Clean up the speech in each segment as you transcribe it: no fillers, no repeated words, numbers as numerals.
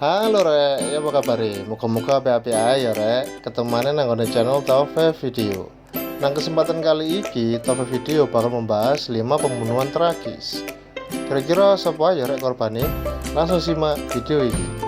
Halo rek, ya apa kabar? Muka-muka api-api aja rek. Ketemane nang ngone channel Tove Video. Nang kesempatan kali iki, Tove Video bakal membahas 5 pembunuhan tragis. Kira-kira siapa aja rek korbannya? Langsung simak video ini.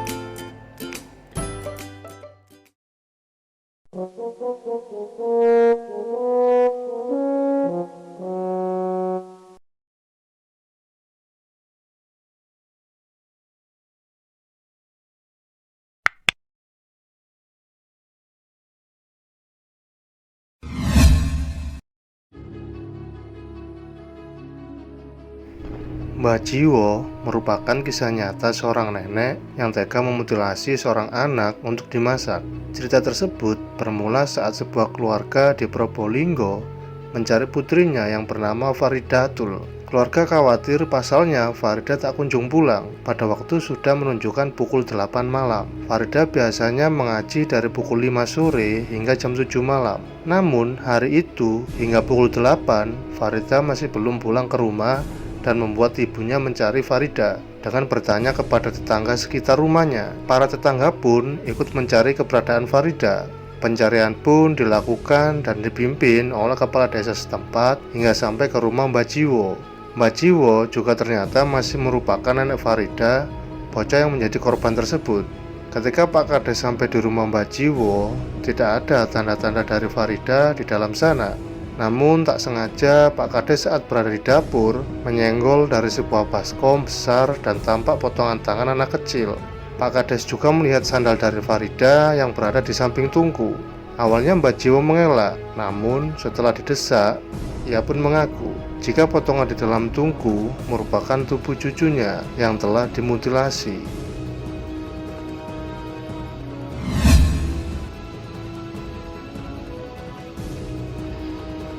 Mbah Jiwo merupakan kisah nyata seorang nenek yang tega memutilasi seorang anak untuk dimasak. Cerita tersebut bermula saat sebuah keluarga di Probolinggo mencari putrinya yang bernama Faridatul. Keluarga khawatir pasalnya Farida tak kunjung pulang. Pada waktu sudah menunjukkan pukul 8 malam. Farida biasanya mengaji dari pukul 5 sore hingga jam 7 malam. Namun hari itu hingga pukul 8 Farida masih belum pulang ke rumah dan membuat ibunya mencari Farida dengan bertanya kepada tetangga sekitar rumahnya. Para tetangga pun ikut mencari keberadaan Farida. Pencarian pun dilakukan dan dipimpin oleh kepala desa setempat hingga sampai ke rumah Mbah Jiwo. Mbah Jiwo juga ternyata masih merupakan nenek Farida, bocah yang menjadi korban tersebut. Ketika Pak Kades sampai di rumah Mbah Jiwo, tidak ada tanda-tanda dari Farida di dalam sana. Namun tak sengaja Pak Kades saat berada di dapur menyenggol dari sebuah baskom besar dan tampak potongan tangan anak kecil. Pak Kades juga melihat sandal dari Farida yang berada di samping tungku. Awalnya Mbah Jiwo mengelak, namun setelah didesak, ia pun mengaku jika potongan di dalam tungku merupakan tubuh cucunya yang telah dimutilasi.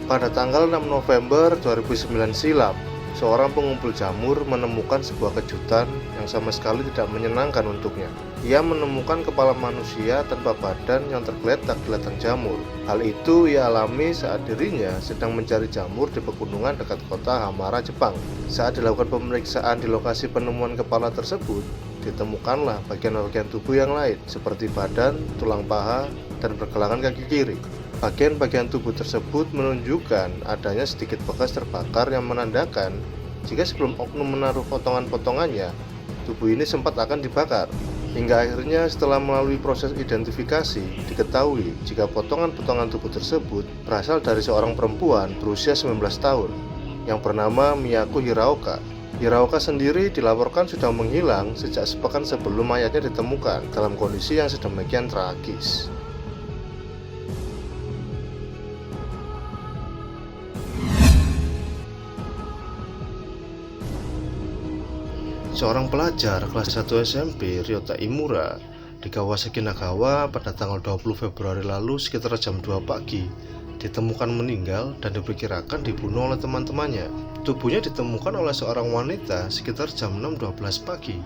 Pada tanggal 6 November 2009 silam, seorang pengumpul jamur menemukan sebuah kejutan yang sama sekali tidak menyenangkan untuknya. Ia menemukan kepala manusia tanpa badan yang tergeletak di ladang jamur. Hal itu ia alami saat dirinya sedang mencari jamur di pegunungan dekat kota Hamara, Jepang. Saat dilakukan pemeriksaan di lokasi penemuan kepala tersebut, ditemukanlah bagian-bagian tubuh yang lain seperti badan, tulang paha, dan pergelangan kaki kiri. Bagian-bagian tubuh tersebut menunjukkan adanya sedikit bekas terbakar yang menandakan jika sebelum oknum menaruh potongan-potongannya, tubuh ini sempat akan dibakar. Hingga akhirnya setelah melalui proses identifikasi, diketahui jika potongan-potongan tubuh tersebut berasal dari seorang perempuan berusia 19 tahun yang bernama Miyako Hiraoka. Hiraoka sendiri dilaporkan sudah menghilang sejak sepekan sebelum mayatnya ditemukan dalam kondisi yang sedemikian tragis. Seorang pelajar kelas 1 SMP, Ryota Imura, di Kawasaki Nagawa pada tanggal 20 Februari lalu sekitar jam 2 pagi, ditemukan meninggal dan diperkirakan dibunuh oleh teman-temannya. Tubuhnya ditemukan oleh seorang wanita sekitar jam 6.12 pagi.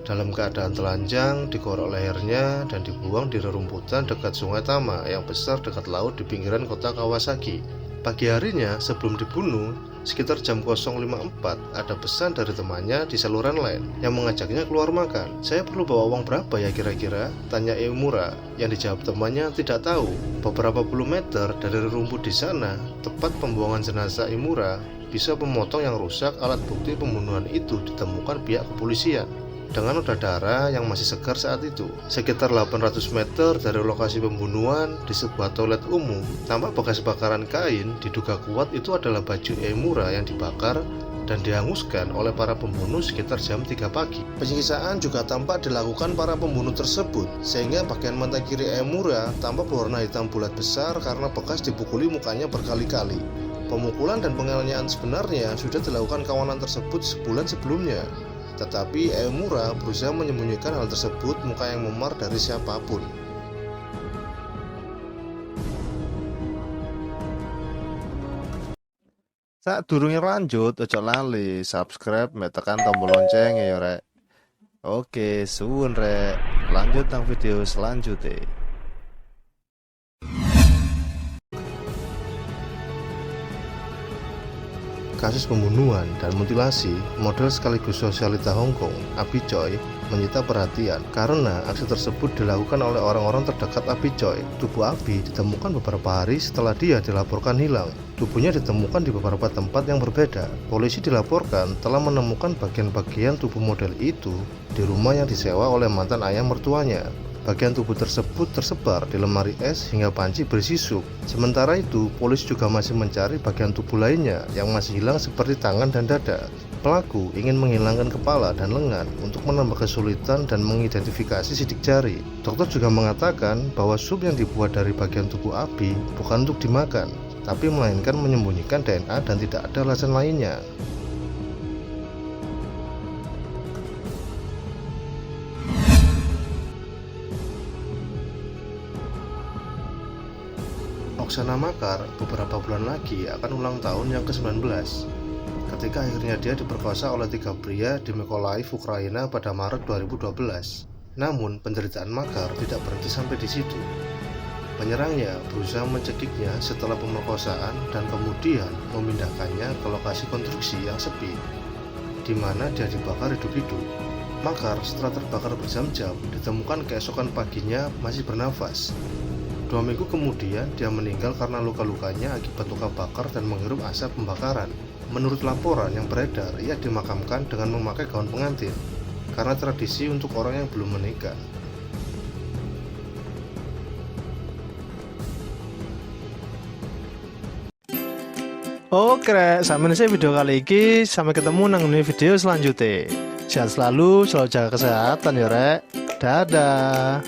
Dalam keadaan telanjang, dikorok lehernya dan dibuang di rerumputan dekat Sungai Tama yang besar dekat laut di pinggiran kota Kawasaki. Pagi harinya sebelum dibunuh, sekitar jam 0.54 ada pesan dari temannya di saluran lain yang mengajaknya keluar makan. "Saya perlu bawa uang berapa ya kira-kira?" tanya Imura. Yang dijawab temannya tidak tahu. Beberapa puluh meter dari rumput di sana, tempat pembuangan jenazah Imura, bisa pemotong yang rusak alat bukti pembunuhan itu ditemukan pihak kepolisian dengan noda darah yang masih segar saat itu. Sekitar 800 meter dari lokasi pembunuhan di sebuah toilet umum, tampak bekas bakaran kain. Diduga kuat itu adalah baju Emura yang dibakar dan dihanguskan oleh para pembunuh sekitar jam 3 pagi. Penyiksaan juga tampak dilakukan para pembunuh tersebut, sehingga bagian mata kiri Emura tampak berwarna hitam bulat besar karena bekas dipukuli mukanya berkali-kali. Pemukulan dan penganiayaan sebenarnya sudah dilakukan kawanan tersebut sebulan sebelumnya. Tetapi Emura berusaha menyembunyikan hal tersebut muka yang memar dari siapapun. Saat durungnya lanjut, ojo lali subscribe, tekan tombol lonceng ya rek. Oke, suwun rek. Lanjut nang video selanjutnya. kasus pembunuhan dan mutilasi model sekaligus sosialita Hong Kong, Abi Choi, menyita perhatian karena aksi tersebut dilakukan oleh orang-orang terdekat Abi Choi. Tubuh Abi ditemukan beberapa hari setelah dia dilaporkan hilang. Tubuhnya ditemukan di beberapa tempat yang berbeda. Polisi dilaporkan telah menemukan bagian-bagian tubuh model itu di rumah yang disewa oleh mantan ayah mertuanya. Bagian tubuh tersebut tersebar di lemari es hingga panci berisi sup. Sementara itu, polisi juga masih mencari bagian tubuh lainnya yang masih hilang seperti tangan dan dada. Pelaku ingin menghilangkan kepala dan lengan untuk menambah kesulitan dan mengidentifikasi sidik jari. Dokter juga mengatakan bahwa sup yang dibuat dari bagian tubuh Abi bukan untuk dimakan, tapi melainkan menyembunyikan DNA dan tidak ada alasan lainnya. Oksana Makar beberapa bulan lagi akan ulang tahun yang ke-19 ketika akhirnya dia diperkosa oleh 3 pria di Mykolaiv, Ukraina pada Maret 2012. Namun penderitaan Makar tidak berhenti sampai di situ. Penyerangnya berusaha mencekiknya setelah pemerkosaan dan kemudian memindahkannya ke lokasi konstruksi yang sepi di mana dia dibakar hidup-hidup. Makar setelah terbakar berjam-jam ditemukan keesokan paginya masih bernafas. 2 minggu kemudian dia meninggal karena luka-lukanya akibat luka bakar dan menghirup asap pembakaran. Menurut laporan yang beredar, ia dimakamkan dengan memakai gaun pengantin karena tradisi untuk orang yang belum menikah. Oke, sampai selesai video kali ini. Sampai ketemu nang video selanjutnya. Sehat selalu, selalu jaga kesehatan ya rek. Dadah.